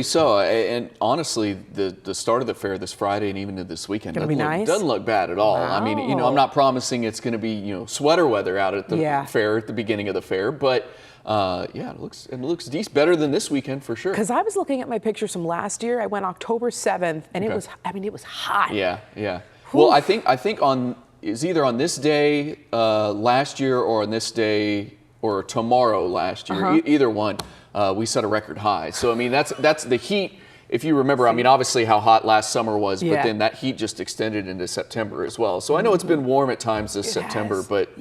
So, and honestly, the start of the fair this Friday and even to this weekend doesn't look bad at all. Wow. I mean, I'm not promising it's going to be sweater weather out at the fair at the beginning of the fair, but yeah, it looks decent, better than this weekend for sure. Because I was looking at my pictures from last year. I went October 7th, and it was hot. Yeah. Well, I think it's either on this day last year or on this day or tomorrow last year. Either one. We set a record high. So, I mean, that's the heat. If you remember, I mean, obviously how hot last summer was, but then that heat just extended into September as well. So I know it's been warm at times this September, but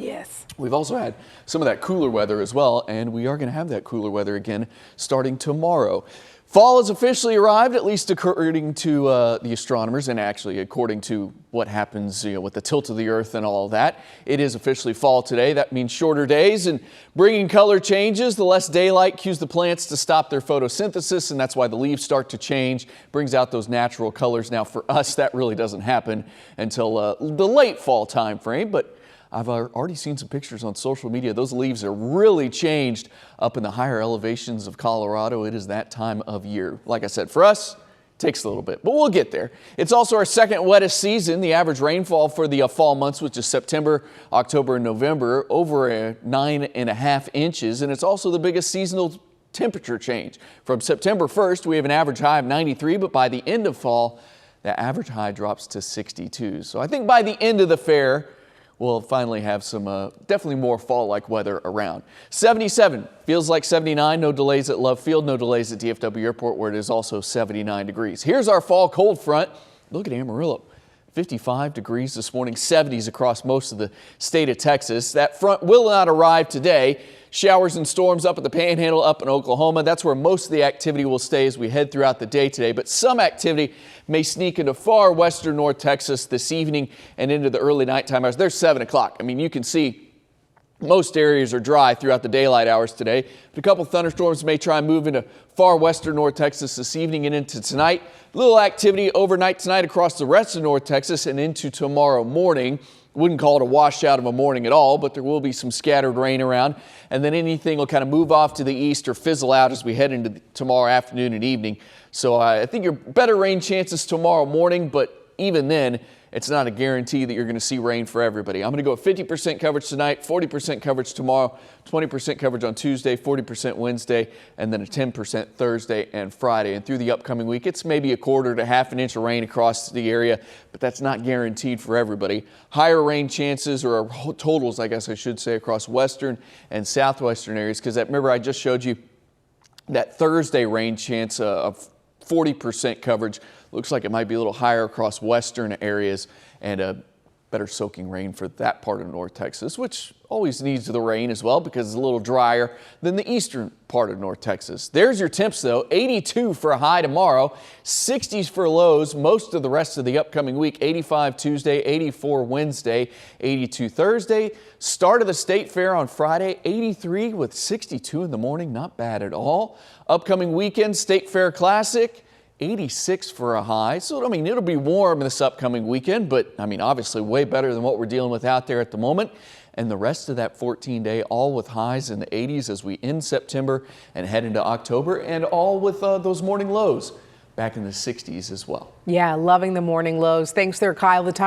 we've also had some of that cooler weather as well, and we are going to have that cooler weather again starting tomorrow. Fall has officially arrived, at least according to the astronomers, and actually according to what happens with the tilt of the earth and all of that. It is officially fall today. That means shorter days and bringing color changes. The less daylight cues the plants to stop their photosynthesis, and that's why the leaves start to change, brings out those natural colors. Now for us, that really doesn't happen until the late fall time frame, but I've already seen some pictures on social media. Those leaves are really changed up in the higher elevations of Colorado. It is that time of year. Like I said, for us, it takes a little bit, but we'll get there. It's also our second wettest season. The average rainfall for the fall months, which is September, October, and November, over 9.5 inches. And it's also the biggest seasonal temperature change. From September 1st, we have an average high of 93, but by the end of fall, the average high drops to 62. So I think by the end of the fair, we'll finally have some definitely more fall-like weather around. 77 feels like 79. No delays at Love Field, no delays at DFW Airport, where it is also 79 degrees. Here's our fall cold front. Look at Amarillo. 55 degrees this morning, 70s across most of the state of Texas. That front will not arrive today. Showers and storms up at the Panhandle, up in Oklahoma. That's where most of the activity will stay as we head throughout the day today. But some activity may sneak into far western North Texas this evening and into the early nighttime hours. There's 7 o'clock. I mean, you can see most areas are dry throughout the daylight hours today. But a couple thunderstorms may try and move into far western North Texas this evening and into tonight. Little activity overnight tonight across the rest of North Texas and into tomorrow morning. Wouldn't call it a washout of a morning at all, but there will be some scattered rain around. And then anything will kind of move off to the east or fizzle out as we head into tomorrow afternoon and evening. So I think your better rain chances tomorrow morning, but even then, it's not a guarantee that you're going to see rain for everybody. I'm going to go 50% coverage tonight, 40% coverage tomorrow, 20% coverage on Tuesday, 40% Wednesday, and then a 10% Thursday and Friday. And through the upcoming week, it's maybe a quarter to half an inch of rain across the area, but that's not guaranteed for everybody. Higher rain chances, or totals, I guess I should say, across western and southwestern areas, because remember I just showed you that Thursday rain chance of 40% coverage. Looks like it might be a little higher across western areas, and a better soaking rain for that part of North Texas, which always needs the rain as well because it's a little drier than the eastern part of North Texas. There's your temps though. 82 for a high tomorrow, 60s for lows most of the rest of the upcoming week. 85 Tuesday, 84 Wednesday, 82 Thursday. Start of the state fair on Friday, 83 with 62 in the morning. Not bad at all. Upcoming weekend, State Fair Classic. 86 for a high. So, I mean, it'll be warm this upcoming weekend, but I mean, obviously way better than what we're dealing with out there at the moment. And the rest of that 14-day, all with highs in the 80s as we end September and head into October, and all with those morning lows back in the 60s as well. Yeah, loving the morning lows. Thanks there, Kyle. The time